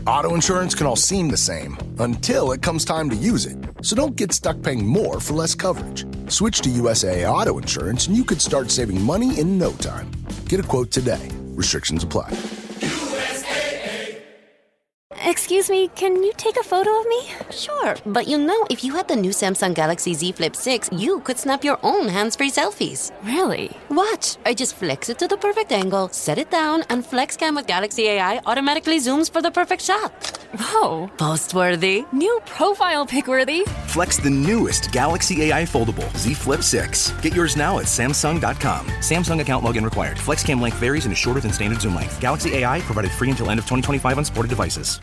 Auto insurance can all seem the same until it comes time to use it. So don't get stuck paying more for less coverage. Switch to USAA Auto Insurance and you could start saving money in no time. Get a quote today. Restrictions apply. Excuse me, can you take a photo of me? Sure, but if you had the new Samsung Galaxy Z Flip 6, you could snap your own hands-free selfies. Really? Watch. I just flex it to the perfect angle, set it down, and FlexCam with Galaxy AI automatically zooms for the perfect shot. Whoa. Post-worthy. New profile pic-worthy. Flex the newest Galaxy AI Foldable Z Flip 6. Get yours now at Samsung.com. Samsung account login required. FlexCam length varies and is shorter than standard zoom length. Galaxy AI provided free until end of 2025 on supported devices.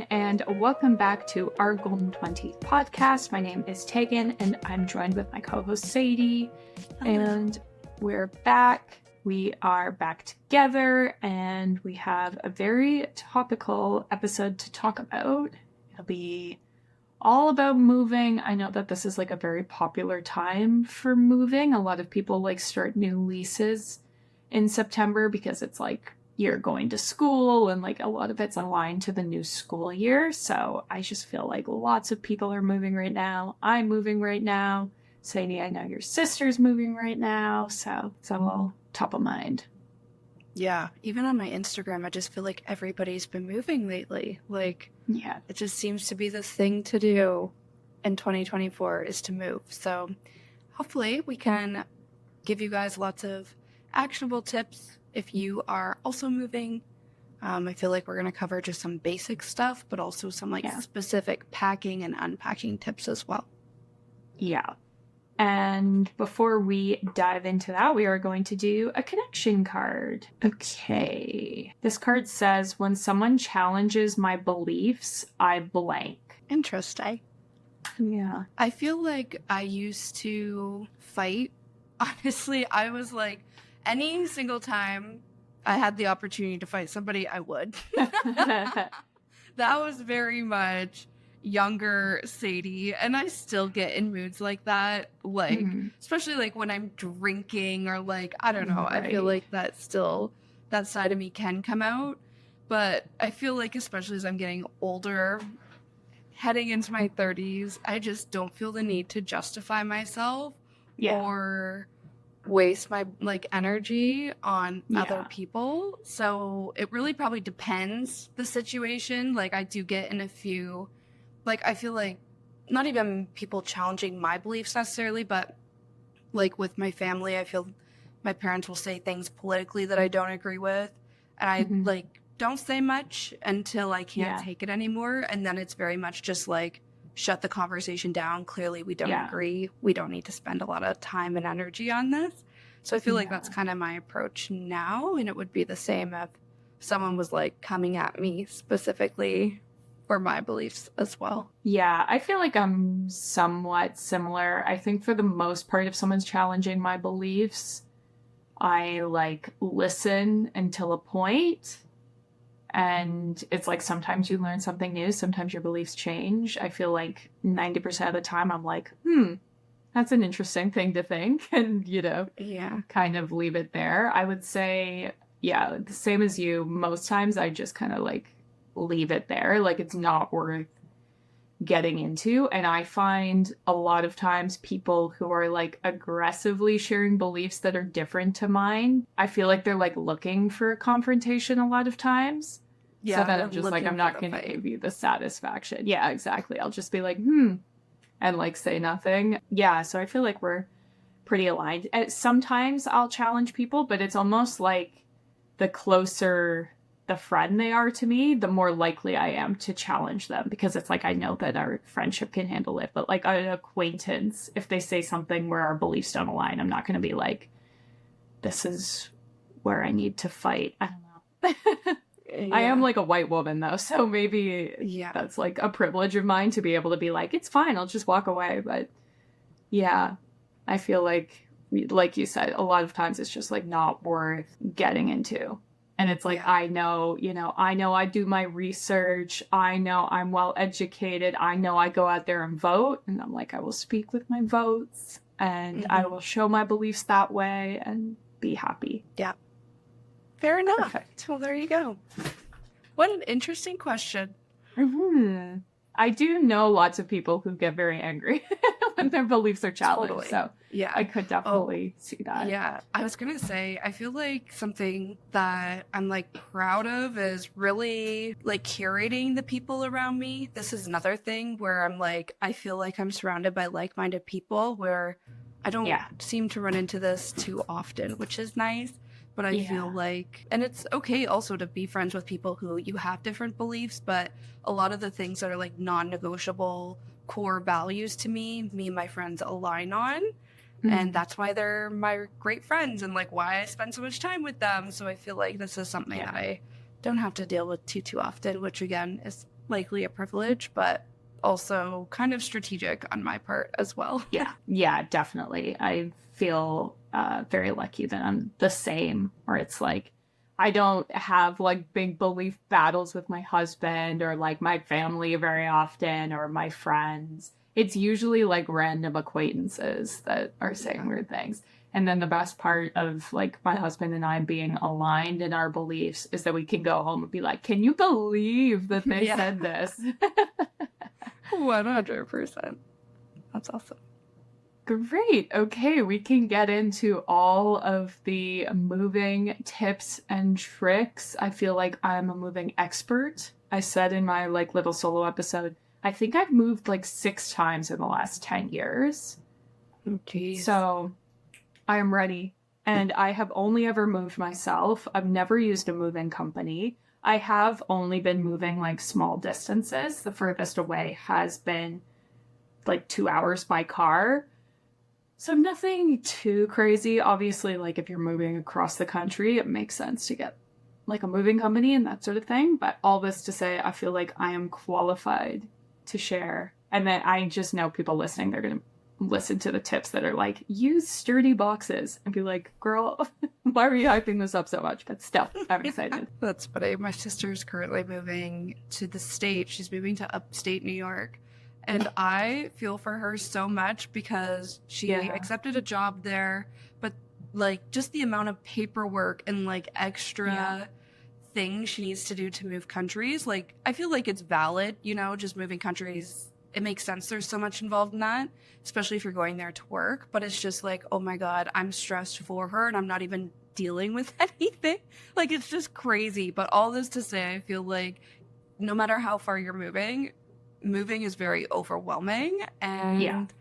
And welcome back to our Golden 20 podcast. My name is Tegan and I'm joined with my co-host Sadie. Hello. And we're back. We are back together and we have a very topical episode to talk about. It'll be all about moving. I know that this is like a very popular time for moving. A lot of people start new leases in September because it's you're going to school and a lot of it's aligned to the new school year. So I just feel like lots of people are moving right now. I'm moving right now. Sadie, I know your sister's moving right now. So it's all top of mind. Yeah. Even on my Instagram, I just feel like everybody's been moving lately. Yeah, it just seems to be the thing to do in 2024 is to move. So hopefully we can give you guys lots of actionable tips if you are also moving. I feel like we're going to cover just some basic stuff, but also some specific packing and unpacking tips as well. Yeah. And before we dive into that, we are going to do a connection card. Okay. This card says, when someone challenges my beliefs, I blank. Interesting. Yeah. I feel like I used to fight. Honestly, I was any single time I had the opportunity to fight somebody, I would. That was very much younger Sadie, and I still get in moods like that, especially when I'm drinking or I don't know. Right. I feel like that side of me can come out, but I feel like especially as I'm getting older, heading into my 30s, I just don't feel the need to justify myself or waste my energy on other people. So it really probably depends the situation. I do get in a few, I feel like not even people challenging my beliefs necessarily, but with my family, I feel my parents will say things politically that I don't agree with, and I don't say much until I can't take it anymore, and then it's very much just shut the conversation down. Clearly we don't agree. We don't need to spend a lot of time and energy on this. So I feel like that's kind of my approach now. And it would be the same if someone was coming at me specifically for my beliefs as well. Yeah, I feel like I'm somewhat similar. I think for the most part, if someone's challenging my beliefs, I listen until a point. And it's sometimes you learn something new, sometimes your beliefs change. I feel 90% of the time I'm that's an interesting thing to think, and kind of leave it there. I would say, the same as you. Most times I just kind of leave it there. It's not worth getting into. And I find a lot of times people who are aggressively sharing beliefs that are different to mine, I feel like they're looking for a confrontation a lot of times. Yeah. So then I'm just I'm not going to give you the satisfaction. Yeah, exactly. I'll just be and say nothing. Yeah. So I feel like we're pretty aligned. And sometimes I'll challenge people, but it's almost the closer the friend they are to me, the more likely I am to challenge them, because it's I know that our friendship can handle it. But an acquaintance, if they say something where our beliefs don't align, I'm not going to be this is where I need to fight. I don't know. I am a white woman though, so maybe that's a privilege of mine to be able to be it's fine, I'll just walk away. But I feel like you said, a lot of times it's just not worth getting into. And it's I know I do my research. I know I'm well educated. I know I go out there and vote. And I'm I will speak with my votes. and I will show my beliefs that way and be happy. Yeah. Fair enough. Perfect. Well, there you go. What an interesting question. I do know lots of people who get very angry when their beliefs are challenged. Totally. So Yeah. I could definitely see that. Yeah. I was going to say, I feel like something that I'm like proud of is really like curating the people around me. This is another thing where I'm like, I feel like I'm surrounded by like-minded people where I don't seem to run into this too often, which is nice. But I feel like, and it's okay also to be friends with people who you have different beliefs, but a lot of the things that are like non-negotiable core values to me and my friends align on. And that's why they're my great friends and like why I spend so much time with them. So I feel like this is something that I don't have to deal with too often, which again is likely a privilege, but also kind of strategic on my part as well. Yeah, definitely. I feel very lucky that I'm the same, or it's like I don't have like big belief battles with my husband or like my family very often or my friends. It's usually like random acquaintances that are saying weird things. And then the best part of like my husband and I being aligned in our beliefs is that we can go home and be like, can you believe that they said this? 100%. That's awesome. Great. Okay, we can get into all of the moving tips and tricks. I feel like I'm a moving expert. I said in my like little solo episode, I think I've moved like 6 times in the last 10 years. Oh, geez. So I am ready. And I have only ever moved myself. I've never used a moving company. I have only been moving like small distances. The furthest away has been like 2 hours by car. So nothing too crazy. Obviously, like if you're moving across the country, it makes sense to get like a moving company and that sort of thing. But all this to say, I feel like I am qualified to share. And then I just know people listening, they're going to listen to the tips that are like, use sturdy boxes and be like, girl, why are you hyping this up so much? But still, I'm excited. That's funny. My sister's currently moving to the state. She's moving to upstate New York. And I feel for her so much because she accepted a job there, but like just the amount of paperwork and like extra things she needs to do to move countries. Like, I feel like it's valid, you know, just moving countries. It makes sense. There's so much involved in that, especially if you're going there to work. But it's just like, oh my God, I'm stressed for her and I'm not even dealing with anything. Like, it's just crazy. But all this to say, I feel like no matter how far you're moving is very overwhelming. And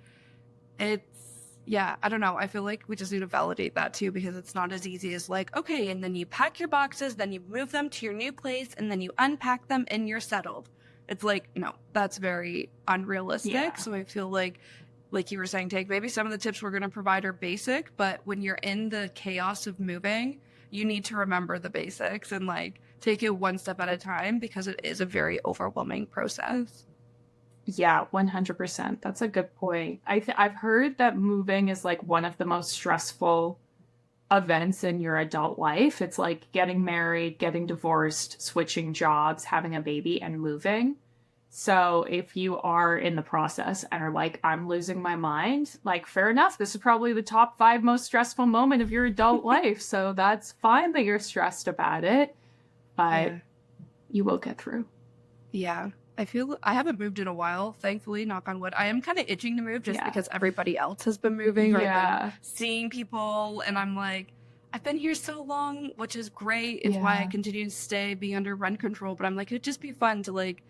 I don't know. I feel like we just need to validate that too, because it's not as easy as like, okay, and then you pack your boxes, then you move them to your new place, and then you unpack them and you're settled. It's like, no, that's very unrealistic. Yeah. So I feel like you were saying, Take, maybe some of the tips we're going to provide are basic, but when you're in the chaos of moving, you need to remember the basics and like take it one step at a time, because it is a very overwhelming process. Yeah, 100%. That's a good point. I've heard that moving is like one of the most stressful events in your adult life. It's like getting married, getting divorced, switching jobs, having a baby, and moving. So if you are in the process and are like, I'm losing my mind, like, fair enough. This is probably the top 5 most stressful moment of your adult life. So that's fine that you're stressed about it, but you will get through. Yeah. I feel I haven't moved in a while, thankfully, knock on wood. I am kind of itching to move just because everybody else has been moving or been seeing people. And I'm like, I've been here so long, which is great. It's why I continue to stay, be under rent control. But I'm like, it'd just be fun to like,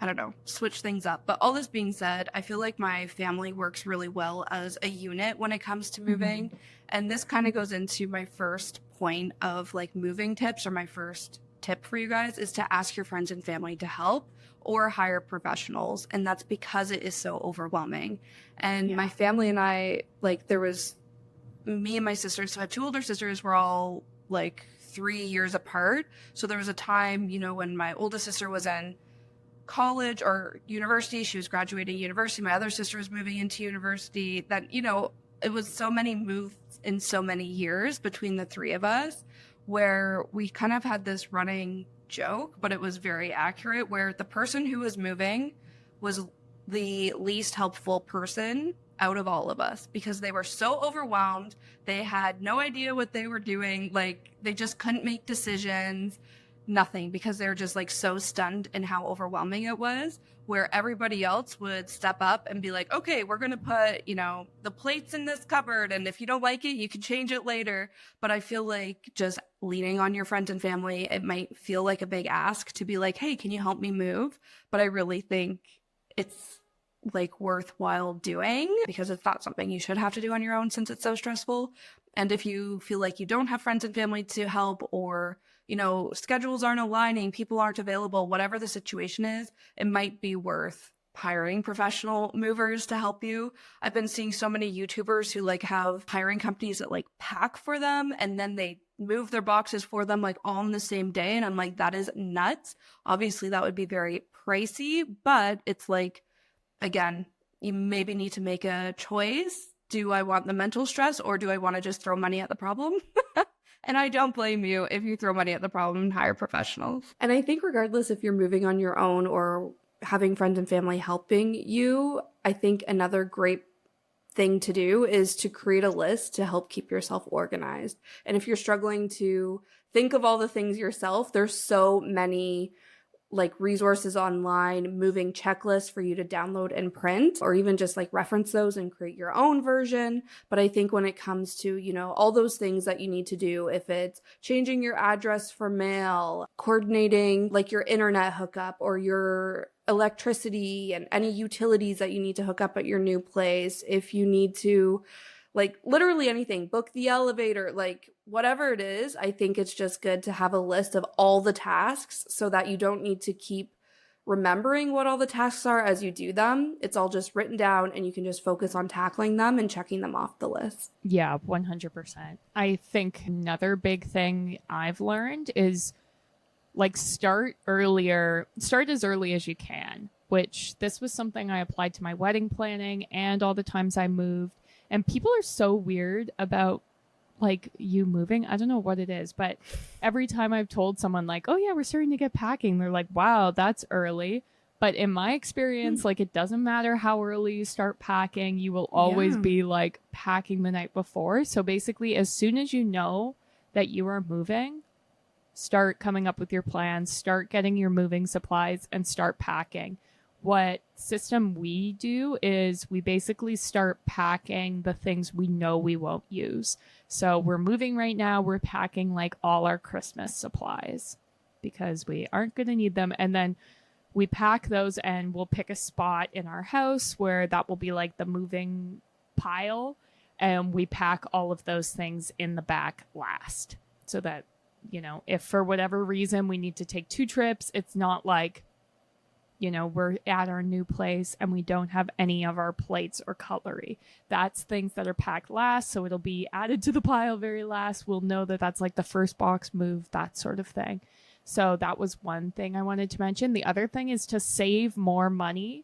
I don't know, switch things up. But all this being said, I feel like my family works really well as a unit when it comes to moving. And this kind of goes into my first point of like moving tips, or my first tip for you guys is to ask your friends and family to help or hire professionals. And that's because it is so overwhelming. And my family and I, like, there was me and my sisters, so I have 2 older sisters, we're all like 3 years apart. So there was a time, you know, when my oldest sister was in college or university, she was graduating university, my other sister was moving into university, that, you know, it was so many moves in so many years between the 3 of us, where we kind of had this running joke, but it was very accurate, where the person who was moving was the least helpful person out of all of us because they were so overwhelmed. They had no idea what they were doing. Like, they just couldn't make decisions, nothing, because they were just like so stunned in how overwhelming it was, where everybody else would step up and be like, okay, we're going to put, you know, the plates in this cupboard, and if you don't like it, you can change it later. But I feel like just leaning on your friends and family, it might feel like a big ask to be like, hey, can you help me move? But I really think it's like worthwhile doing, because it's not something you should have to do on your own since it's so stressful. And if you feel like you don't have friends and family to help, or, you know, schedules aren't aligning, people aren't available, whatever the situation is, it might be worth hiring professional movers to help you. I've been seeing so many YouTubers who like have hiring companies that like pack for them, and then they move their boxes for them like all on the same day. And I'm like, that is nuts. Obviously that would be very pricey, but it's like, again, you maybe need to make a choice. Do I want the mental stress, or do I want to just throw money at the problem? And I don't blame you if you throw money at the problem and hire professionals. And I think regardless if you're moving on your own or having friends and family helping you, I think another great thing to do is to create a list to help keep yourself organized. And if you're struggling to think of all the things yourself, there's so many like resources online, moving checklists for you to download and print, or even just like reference those and create your own version. But I think when it comes to, you know, all those things that you need to do, if it's changing your address for mail, coordinating like your internet hookup or your electricity and any utilities that you need to hook up at your new place, if you need to like literally anything, book the elevator, like whatever it is, I think it's just good to have a list of all the tasks so that you don't need to keep remembering what all the tasks are as you do them. It's all just written down, and you can just focus on tackling them and checking them off the list. Yeah, 100%. I think another big thing I've learned is like start as early as you can, which this was something I applied to my wedding planning and all the times I moved. And people are so weird about like you moving. I don't know what it is, but every time I've told someone like, oh yeah, we're starting to get packing, they're like, wow, that's early. But in my experience, like it doesn't matter how early you start packing, you will always be like packing the night before. So basically, as soon as you know that you are moving, start coming up with your plans, start getting your moving supplies, and start packing. What system we do is we basically start packing the things we know we won't use. So we're moving right now. We're packing like all our Christmas supplies because we aren't going to need them. And then we pack those, and we'll pick a spot in our house where that will be like the moving pile. And we pack all of those things in the back last so that, you know, if for whatever reason we need to take 2 trips, it's not like, you know, we're at our new place and we don't have any of our plates or cutlery. That's things that are packed last, so it'll be added to the pile very last. We'll know that that's like the first box moved, that sort of thing. So that was one thing I wanted to mention. The other thing is to save more money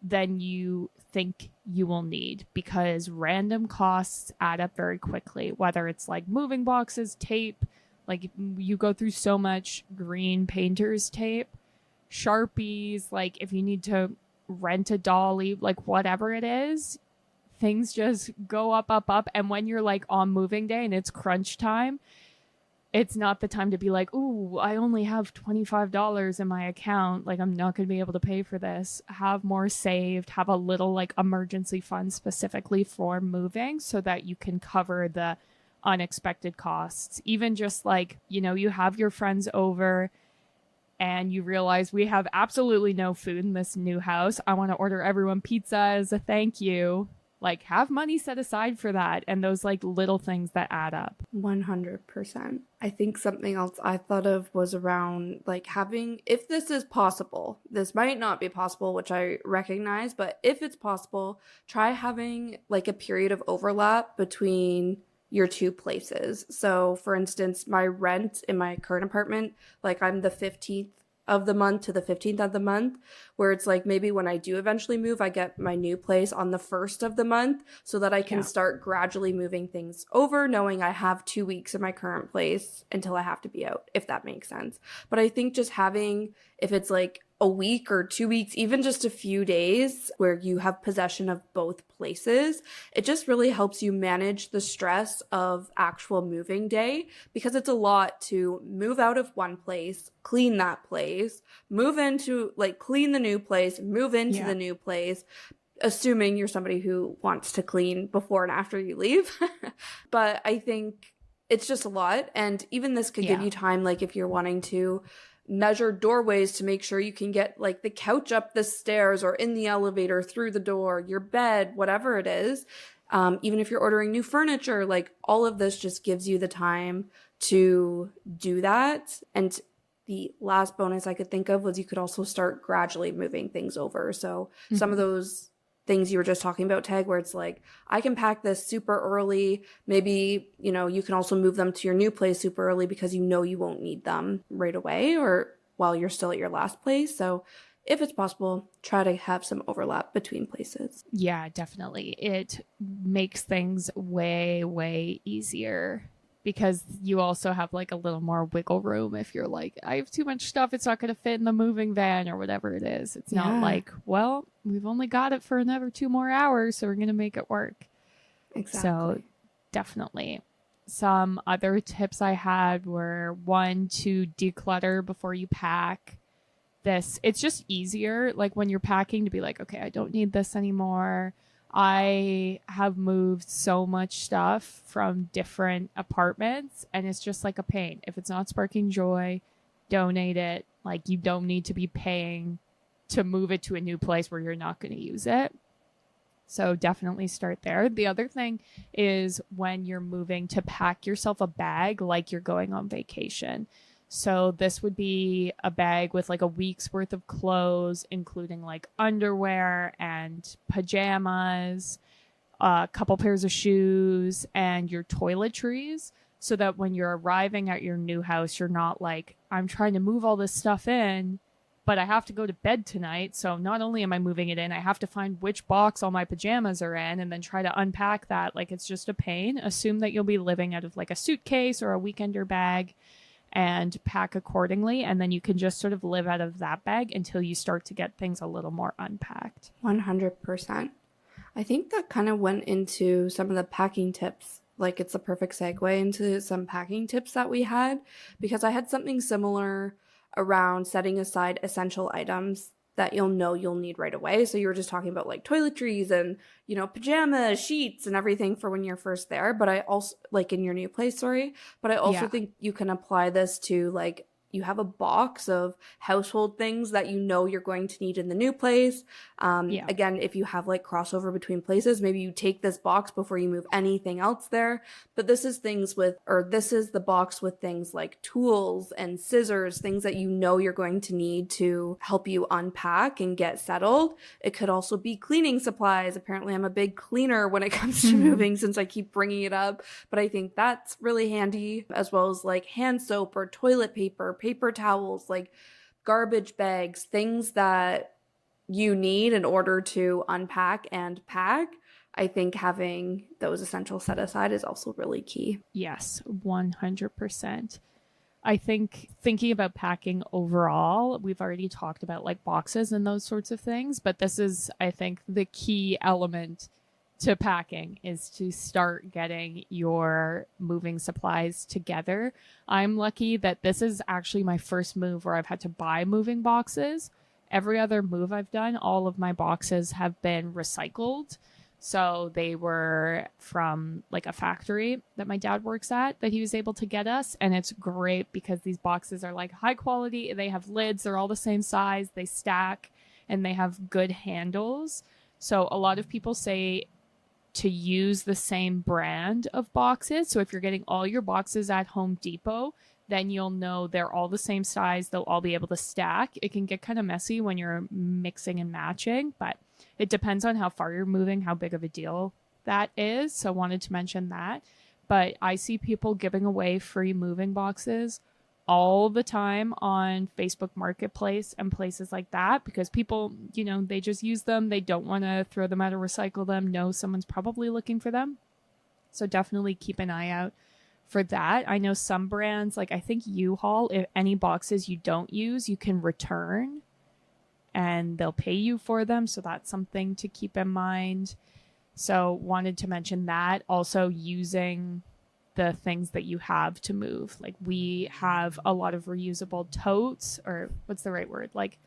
than you think you will need, because random costs add up very quickly, whether it's like moving boxes, tape, like you go through so much green painter's tape, Sharpies, like if you need to rent a dolly, like whatever it is, things just go up. And when you're like on moving day and it's crunch time, it's not the time to be like, ooh, I only have $25 in my account. Like, I'm not going to be able to pay for this. Have more saved, have a little like emergency fund specifically for moving so that you can cover the unexpected costs. Even just like, you know, you have your friends over and you realize we have absolutely no food in this new house. I want to order everyone pizza as a thank you. Like, have money set aside for that, and those like little things that add up. 100%. I think something else I thought of was around like having, if this is possible, this might not be possible, which I recognize, but if it's possible, try having like a period of overlap between your 2 places. So for instance, my rent in my current apartment, like I'm the 15th of the month to the 15th of the month, where it's like maybe when I do eventually move, I get my new place on the 1st of the month so that I can start gradually moving things over, knowing I have 2 weeks in my current place until I have to be out, if that makes sense. But I think just having, if it's like a week or 2 weeks, even just a few days where you have possession of both places, it just really helps you manage the stress of actual moving day, because it's a lot to move out of one place, clean that place, move into, like, clean the new place, move into the new place, assuming you're somebody who wants to clean before and after you leave. But I think it's just a lot. And even this could give you time, like if you're wanting to measure doorways to make sure you can get like the couch up the stairs or in the elevator through the door, your bed, whatever it is. Even if you're ordering new furniture, like all of this just gives you the time to do that. And the last bonus I could think of was you could also start gradually moving things over. So some of those things you were just talking about, Tag, where it's like, I can pack this super early. Maybe, you know, you can also move them to your new place super early because you know you won't need them right away or while you're still at your last place. So if it's possible, try to have some overlap between places. Yeah, definitely. It makes things way, way easier because you also have like a little more wiggle room if you're like, I have too much stuff, it's not going to fit in the moving van or whatever it is. It's not like, well, we've only got it for another 2 more hours, so we're going to make it work. Exactly. So definitely. Some other tips I had were, one, to declutter before you pack. It's just easier, like when you're packing, to be like, okay, I don't need this anymore. I have moved so much stuff from different apartments and it's just like a pain. If it's not sparking joy, donate it. Like, you don't need to be paying to move it to a new place where you're not going to use it. So definitely start there. The other thing is, when you're moving, to pack yourself a bag like you're going on vacation. So this would be a bag with like a week's worth of clothes, including like underwear and pajamas, a couple pairs of shoes, and your toiletries, so that when you're arriving at your new house, you're not like, I'm trying to move all this stuff in, but I have to go to bed tonight. So not only am I moving it in, I have to find which box all my pajamas are in and then try to unpack that. Like, it's just a pain. Assume that you'll be living out of like a suitcase or a weekender bag, and pack accordingly, and then you can just sort of live out of that bag until you start to get things a little more unpacked. 100%. I think that kind of went into some of the packing tips. Like, it's a perfect segue into some packing tips that we had, because I had something similar around setting aside essential items that you'll need right away. So you were just talking about like toiletries and, you know, pajamas, sheets and everything for when you're first there. But I also, like, in your new place, sorry. But I also think you can apply this to, like, you have a box of household things that you know you're going to need in the new place. Again, if you have like crossover between places, maybe you take this box before you move anything else there. But this is the box with things like tools and scissors, things that you know you're going to need to help you unpack and get settled. It could also be cleaning supplies. Apparently, I'm a big cleaner when it comes to moving, since I keep bringing it up. But I think that's really handy, as well as like hand soap or toilet paper, paper towels, like garbage bags, things that you need in order to unpack and pack. I think having those essentials set aside is also really key. Yes, 100%. I think thinking about packing overall, we've already talked about like boxes and those sorts of things, but this is, I think, the key element to packing, is to start getting your moving supplies together. I'm lucky that this is actually my first move where I've had to buy moving boxes. Every other move I've done, all of my boxes have been recycled. So they were from like a factory that my dad works at that he was able to get us. And it's great because these boxes are like high quality. They have lids. They're all the same size. They stack and they have good handles. So a lot of people say to use the same brand of boxes. So if you're getting all your boxes at Home Depot, then you'll know they're all the same size. They'll all be able to stack. It can get kind of messy when you're mixing and matching, but it depends on how far you're moving, how big of a deal that is. So wanted to mention that. But I see people giving away free moving boxes all the time on Facebook Marketplace and places like that, because people, you know, they just use them. They don't want to throw them out or recycle them. No, someone's probably looking for them. So definitely keep an eye out for that. I know some brands, like I think U-Haul, if any boxes you don't use, you can return. and they'll pay you for them. So that's something to keep in mind. So wanted to mention that. Also using the things that you have to move. Like we have a lot of reusable totes, or what's the right word? Like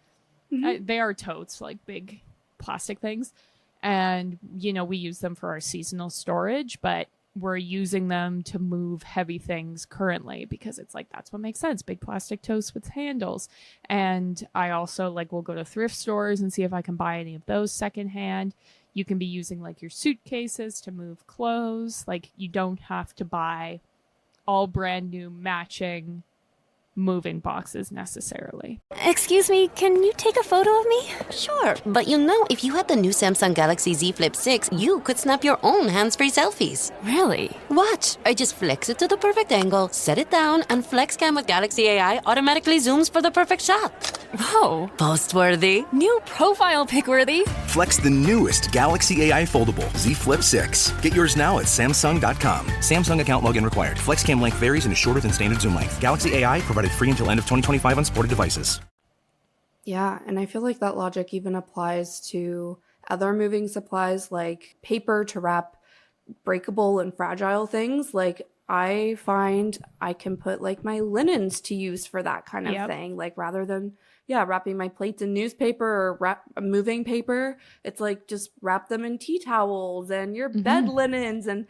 they are totes, like big plastic things. And, we use them for our seasonal storage, but we're using them to move heavy things currently because it's like, that's what makes sense. Big plastic totes with handles. And I also will go to thrift stores and see if I can buy any of those secondhand. You can be using your suitcases to move clothes. You don't have to buy all brand new matching moving boxes necessarily. Excuse me, can you take a photo of me? Sure, but if you had the new Samsung Galaxy Z Flip 6, you could snap your own hands-free selfies. Really? Watch. I just flex it to the perfect angle, set it down, and FlexCam with Galaxy AI automatically zooms for the perfect shot. Whoa. Post-worthy. New profile pic worthy. Flex the newest Galaxy AI foldable Z Flip 6. Get yours now at Samsung.com. Samsung account login required. FlexCam length varies and is shorter than standard zoom length. Galaxy AI provided free until end of 2025 on supported devices. Yeah, and I feel like that logic even applies to other moving supplies like paper to wrap breakable and fragile things. I find I can put my linens to use for that kind of thing. Rather than wrapping my plates in newspaper or moving paper, it's just wrap them in tea towels and your bed linens and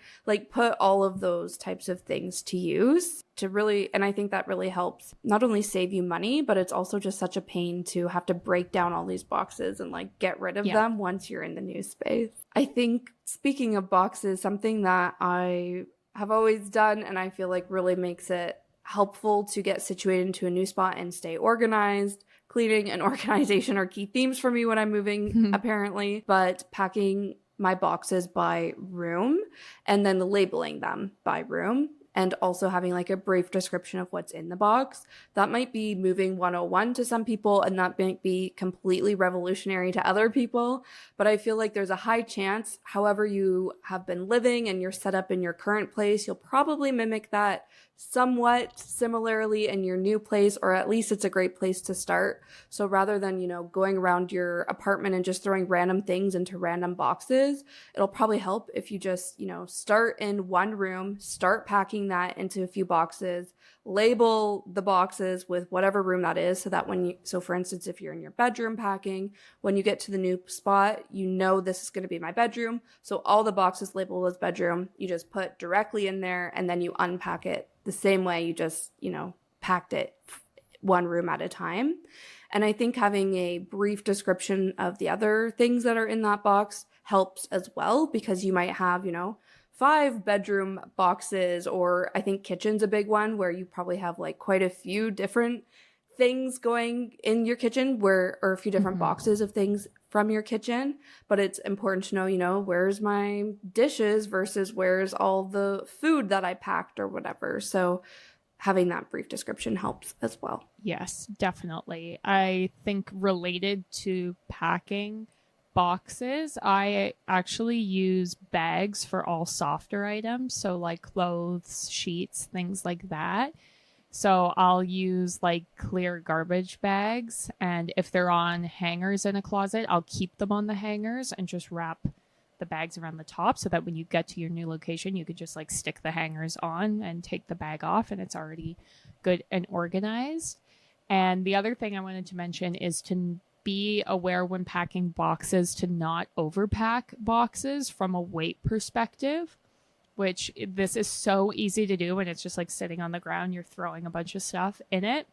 put all of those types of things to use to really, and I think that really helps not only save you money, but it's also just such a pain to have to break down all these boxes and get rid of them once you're in the new space. I think, speaking of boxes, something that I have always done and I feel really makes it helpful to get situated into a new spot and stay organized. Cleaning and organization are key themes for me when I'm moving, apparently, but packing my boxes by room and then labeling them by room and also having a brief description of what's in the box. That might be moving 101 to some people and that might be completely revolutionary to other people, but I feel there's a high chance, however you have been living and you're set up in your current place, you'll probably mimic that somewhat similarly in your new place, or at least it's a great place to start. So rather than, going around your apartment and just throwing random things into random boxes, it'll probably help if you just, start in one room, start packing that into a few boxes, label the boxes with whatever room that is so that so for instance, if you're in your bedroom packing, when you get to the new spot, this is going to be my bedroom. So all the boxes labeled as bedroom, you just put directly in there and then you unpack it the same way you just, packed it one room at a time. And I think having a brief description of the other things that are in that box helps as well, because you might have, 5 bedroom boxes, or I think kitchen's a big one where you probably have quite a few different things going in your kitchen or a few different boxes of things from your kitchen. But it's important to know, where's my dishes versus where's all the food that I packed or whatever. So having that brief description helps as well. Yes, definitely. I think related to packing boxes, I actually use bags for all softer items. So clothes, sheets, things like that. So I'll use clear garbage bags, and if they're on hangers in a closet, I'll keep them on the hangers and just wrap the bags around the top so that when you get to your new location, you could just stick the hangers on and take the bag off and it's already good and organized. And the other thing I wanted to mention is to be aware when packing boxes to not overpack boxes from a weight perspective, which this is so easy to do when it's just sitting on the ground, you're throwing a bunch of stuff in it.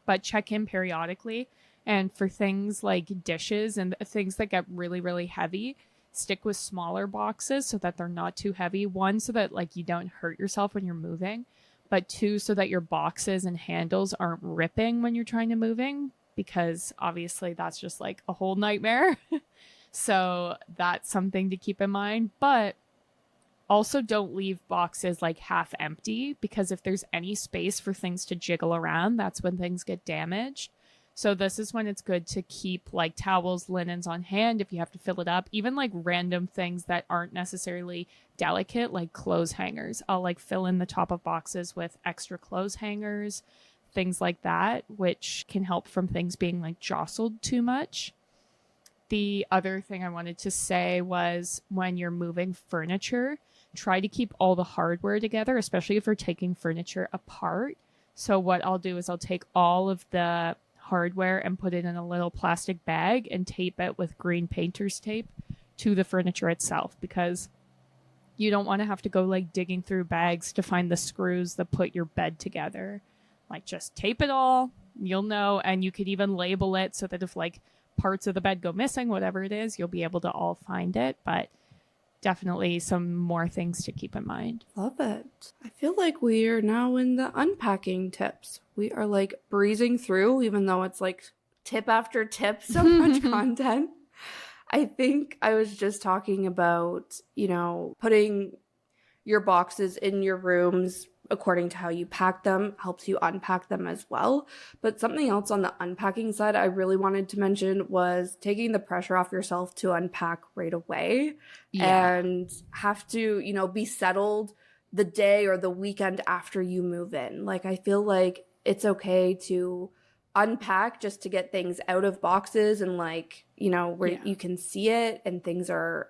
But check in periodically. And for things like dishes and things that get really, really heavy, stick with smaller boxes so that they're not too heavy. 1, so that you don't hurt yourself when you're moving. But 2, so that your boxes and handles aren't ripping when you're trying to moving, because obviously that's just a whole nightmare. So that's something to keep in mind. But also don't leave boxes half empty, because if there's any space for things to jiggle around, that's when things get damaged. So this is when it's good to keep towels, linens on hand if you have to fill it up. Even random things that aren't necessarily delicate, like clothes hangers. I'll fill in the top of boxes with extra clothes hangers, things like that, which can help from things being like jostled too much. The other thing I wanted to say was when you're moving furniture, try to keep all the hardware together, especially if you're taking furniture apart. So what I'll do is I'll take all of the hardware and put it in a little plastic bag and tape it with green painter's tape to the furniture itself, because you don't want to have to go like digging through bags to find the screws that put your bed together. Like, just tape it all, you'll know, and you could even label it so that if like parts of the bed go missing, whatever it is, you'll be able to all find it. But definitely some more things to keep in mind. Love it. I feel like we are now in the unpacking tips. We are like breezing through, even though it's like tip after tip, so much content. I think I was just talking about, you know, putting your boxes in your rooms according to how you pack them helps you unpack them as well. But something else on the unpacking side I really wanted to mention was taking the pressure off yourself to unpack right away and have to, you know, be settled the day or the weekend after you move in. Like, I feel like it's okay to unpack just to get things out of boxes and like, you know, where you can see it and things are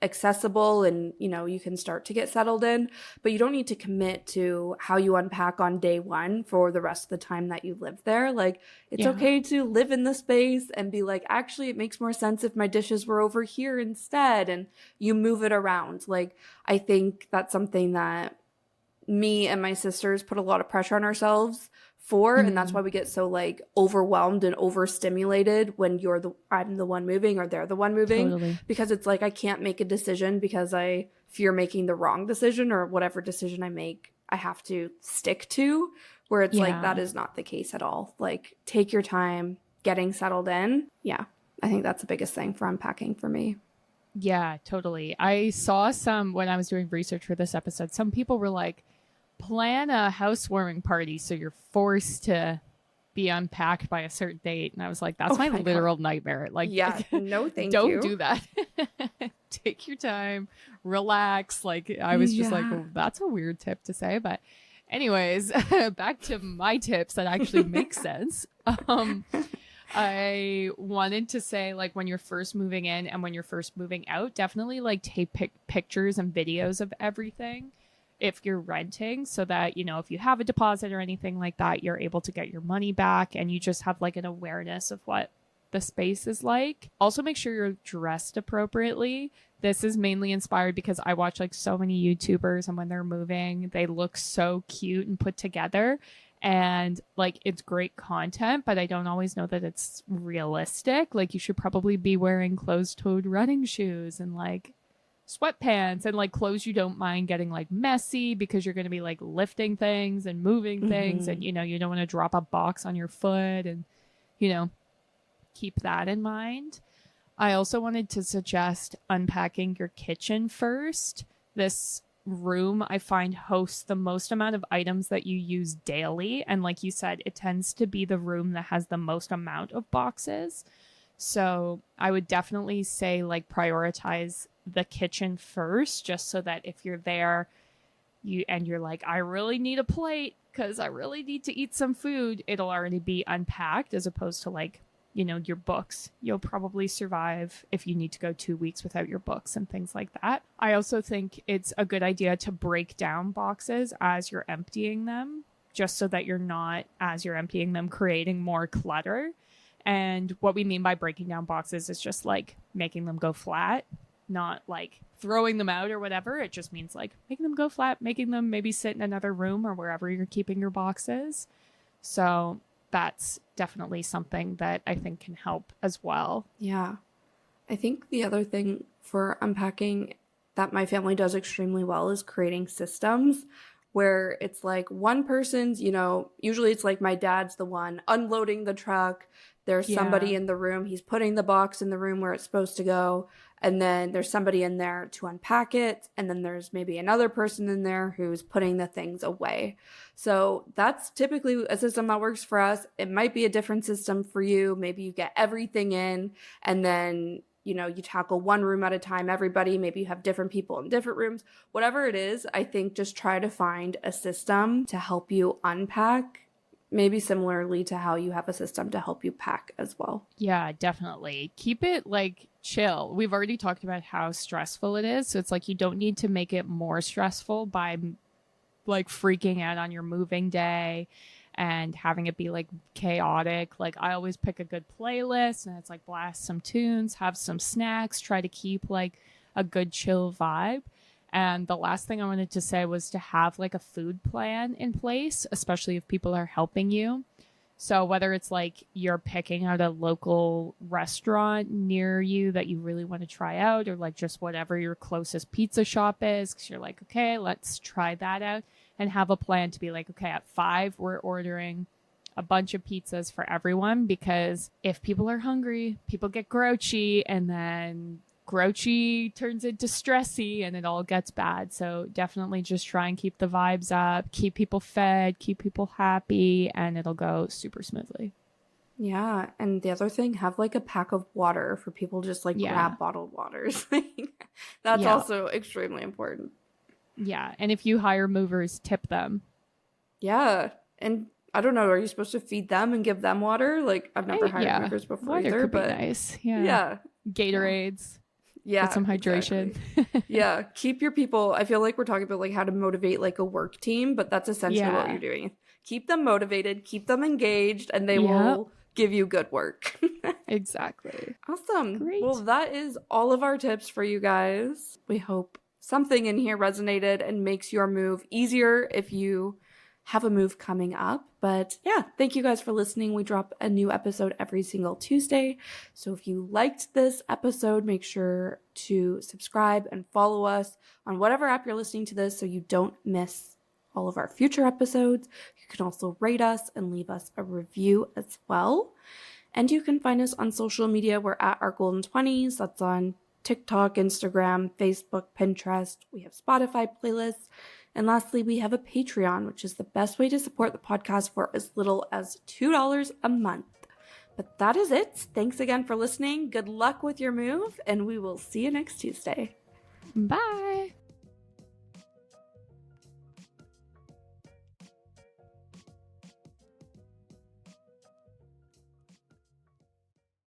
accessible and, you know, you can start to get settled in, but you don't need to commit to how you unpack on day one for the rest of the time that you live there. Like, it's okay to live in the space and be like, actually, it makes more sense if my dishes were over here instead, and you move it around. Like, I think that's something that me and my sisters put a lot of pressure on ourselves for, and that's why we get so like overwhelmed and overstimulated when I'm the one moving or they're the one moving, because it's like I can't make a decision because I fear making the wrong decision, or whatever decision I make I have to stick to, where it's like that is not the case at all. Like, take your time getting settled in. I think that's the biggest thing for unpacking for me. Yeah, totally. I saw when I was doing research for this episode, some people were like, plan a housewarming party so you're forced to be unpacked by a certain date. And I was like, that's my literal nightmare. Like, no, thank you. Don't do that. Take your time, relax. Like, I was just like, well, that's a weird tip to say. But anyways, back to my tips that actually make sense. I wanted to say, like, when you're first moving in and when you're first moving out, definitely like take pictures and videos of everything if you're renting, so that, you know, if you have a deposit or anything like that, you're able to get your money back and you just have like an awareness of what the space is like. Also, make sure you're dressed appropriately. This is mainly inspired because I watch like so many YouTubers, and when they're moving, they look so cute and put together. And like, it's great content, but I don't always know that it's realistic. Like, you should probably be wearing closed-toed running shoes and like sweatpants and like clothes you don't mind getting like messy, because you're going to be like lifting things and moving things, and, you know, you don't want to drop a box on your foot, and, you know, keep that in mind. I also wanted to suggest unpacking your kitchen first. This room, I find, hosts the most amount of items that you use daily, and like you said, it tends to be the room that has the most amount of boxes. So I would definitely say like prioritize the kitchen first, just so that if you're there you're like, I really need a plate because I really need to eat some food, it'll already be unpacked, as opposed to like, you know, your books. You'll probably survive if you need to go 2 weeks without your books and things like that. I also think it's a good idea to break down boxes as you're emptying them, just so that you're not, as you're emptying them, creating more clutter. And what we mean by breaking down boxes is just like making them go flat, not like throwing them out or whatever. It just means like making them go flat, making them maybe sit in another room or wherever you're keeping your boxes. So that's definitely something that I think can help as well. Yeah. I think the other thing for unpacking that my family does extremely well is creating systems where it's like one person's, you know, usually it's like my dad's the one unloading the truck. There's somebody in the room. He's putting the box in the room where it's supposed to go. And then there's somebody in there to unpack it. And then there's maybe another person in there who's putting the things away. So that's typically a system that works for us. It might be a different system for you. Maybe you get everything in and then, you know, you tackle one room at a time, everybody. Maybe you have different people in different rooms. Whatever it is, I think just try to find a system to help you unpack maybe similarly to how you have a system to help you pack as well. Yeah, definitely. Keep it like chill. We've already talked about how stressful it is. So it's like you don't need to make it more stressful by like freaking out on your moving day and having it be like chaotic. Like I always pick a good playlist and it's like blast some tunes, have some snacks, try to keep like a good chill vibe. And the last thing I wanted to say was to have like a food plan in place, especially if people are helping you. So whether it's like you're picking out a local restaurant near you that you really want to try out, or like just whatever your closest pizza shop is, because you're like, okay, let's try that out, and have a plan to be like, okay, at 5, we're ordering a bunch of pizzas for everyone, because if people are hungry, people get grouchy, and then grouchy turns into stressy and it all gets bad. So definitely just try and keep the vibes up, keep people fed, keep people happy, and it'll go super smoothly. Yeah, and the other thing, have like a pack of water for people just like grab bottled waters. That's also extremely important. Yeah, and if you hire movers, tip them. Yeah, and I don't know, are you supposed to feed them and give them water? Like I've never hired movers before water either, could but be nice. Yeah. Gatorades. Yeah, get some hydration. Exactly. Yeah, keep your people. I feel like we're talking about like how to motivate like a work team, but that's essentially what you're doing. Keep them motivated, keep them engaged, and they will give you good work. Exactly. Awesome. Great. Well, that is all of our tips for you guys. We hope something in here resonated and makes your move easier if you have a move coming up. But yeah, thank you guys for listening. We drop a new episode every single Tuesday. So if you liked this episode, make sure to subscribe and follow us on whatever app you're listening to this so you don't miss all of our future episodes. You can also rate us and leave us a review as well. And you can find us on social media. We're at Our Golden 20s. That's on TikTok, Instagram, Facebook, Pinterest. We have Spotify playlists. And lastly, we have a Patreon, which is the best way to support the podcast for as little as $2 a month. But that is it. Thanks again for listening. Good luck with your move, and we will see you next Tuesday. Bye.